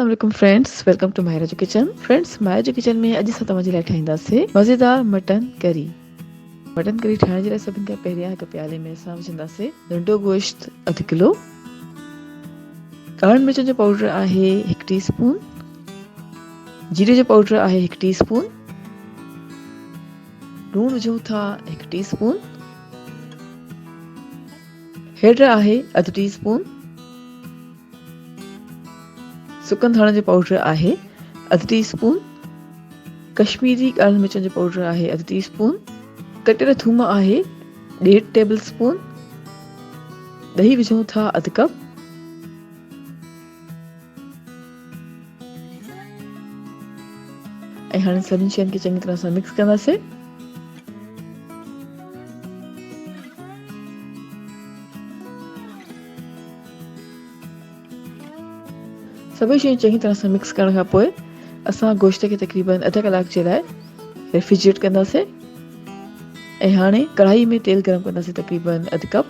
अस्सलाम वालेकुम friends, welcome to Mairaju kitchen. Friends, Mairaju kitchen में अॼु असां तव्हांजे लाइ ठाहींदासीं मज़ेदार मटन करी। मटन करी ठाहिण जे लाइ सभिनि खां पहिरियां हिकु प्याले में असां विझंदासीं नंढो गोश्त 1 किलो, ॻाढ़नि मिर्चनि जो पाउडर आहे 1 टीस्पून, जीरे जो पाउडर आहे 1 टीस्पून, लूणु विझूं था 1 टीस्पून, हेड आहे 1/2 टीस्पून, सुकनि धाणनि जो पाउडर आहे 1/2 टीस्पून, कश्मीरी ॻाढ़नि मिर्चनि जो पाउडर आहे 1/2 टीस्पून, कटियल थूम आहे 1.5 टेबल स्पून, दही विझूं था 1 कप, ऐं हाणे सभिनी शयुनि खे चङी तरह सां मिक्स कंदासीं। सभई शयूं चङी तरह सां मिक्स करण खां पोइ असां गोश्त खे तक़रीबन अध कलाक जे लाइ रेफ्रिजरेट कंदासीं। ऐं हाणे कढ़ाई में तेल गरम कंदासीं तक़रीबन 1 कप।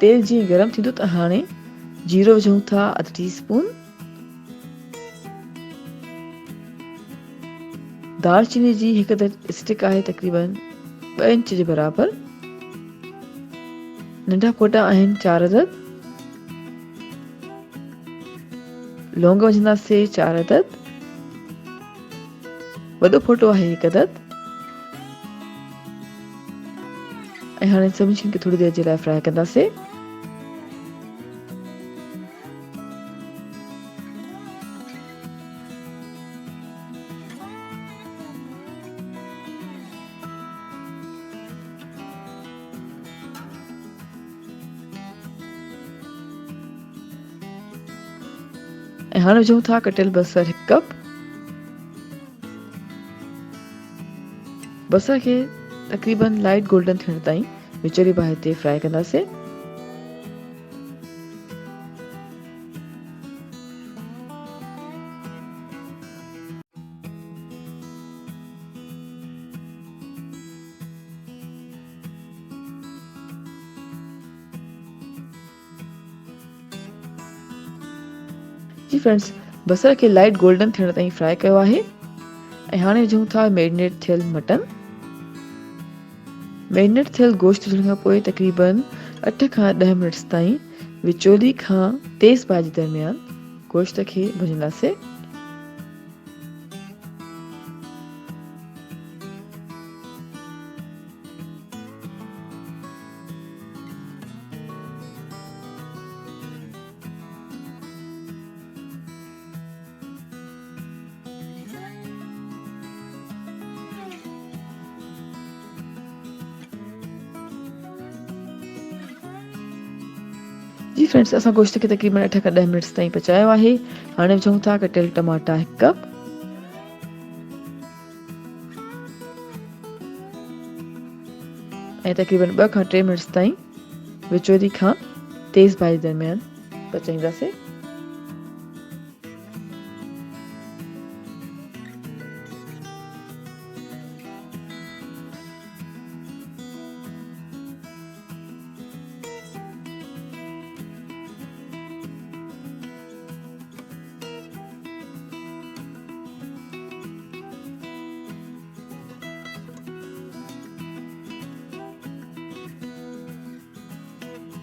तेल जीअं गरम थींदो त हाणे जीरो विझूं था 1/2 टीस्पून, दालचीनी जी हिकु स्टिक आहे तक़रीबन 2 इंच जे बराबर, नंढा फोटा आहिनि 4 अदद, लौंग विझंदासीं 4 अदद, वॾो फोटो आहे 1 अदद। ऐं हाणे सभिनी शयुनि खे थोड़ी देर जे लाइ फ्राई कंदासीं। ऐं हाणे विझूं था कटियल बसर 1 कप। बसर खे तक़रीबन लाइट गोल्डन थियण ताईं विचोली बाहि ते फ्राई कंदासीं। जी फ्रेंड्स, बसर खे लाइट गोल्डन थियण ताईं फ्राई कयो आहे। ऐं हाणे विझूं था मैरिनेट थियल मटन। मैरिनेट थियल गोश्त विझण खां पोइ तक़रीबन 8 खां 10 मिनट्स ताईं विचोली खां तेज़ बाहि जे दरमियान गोश्त खे भुञंदासीं। जी फ्रेंड्स, असां गोश्त खे तक़रीबन 8 खां 10 मिनट्स ताईं पचायो आहे। हाणे विझूं था कटियल टमाटा 1 कप, ऐं तक़रीबन 2 खां 3 मिनट्स ताईं विचोली खां तेज़ बाहि जे दरमियान पचाईंदासीं।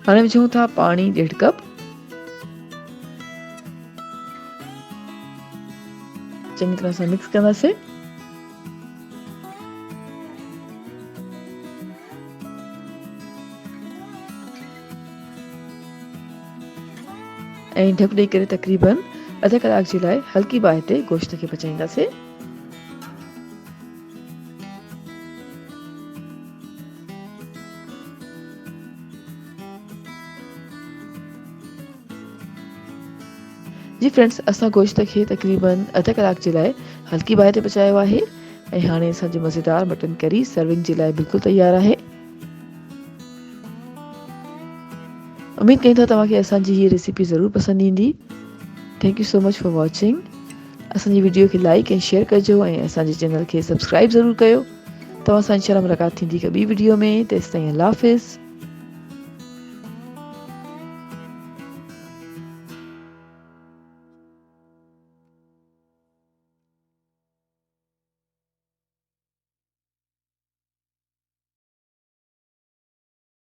हाणे विझूं था पानी 1.5 कप, चङी तरह सां मिक्स कंदासीं। ऐं ढक ॾेई करे तक़रीबन अध कलाक जे लाइ हल्की बाहि ते गोश्त खे पचाईंदासीं। जी फ्रेंड्स, असां गोश्त खे तक़रीबन अध कलाक जे लाइ हल्की बाहि ते पचायो आहे। ऐं हाणे असांजी मज़ेदार मटन करी सर्विंग जे लाइ बिल्कुलु तयार आहे। उम्मीद कयूं था तव्हांखे असांजी हीअ रेसिपी ज़रूरु पसंदि ईंदी। Thank you so much for watching. असांजी वीडियो खे लाइक ऐं शेयर कजो ऐं असांजे चैनल खे सब्सक्राइब ज़रूरु कयो तव्हां सां इंशाल्लाह मुलाक़ात थींदी हिकु ॿी वीडियो में। तेसिताईं अल्लाह हाफ़िज़।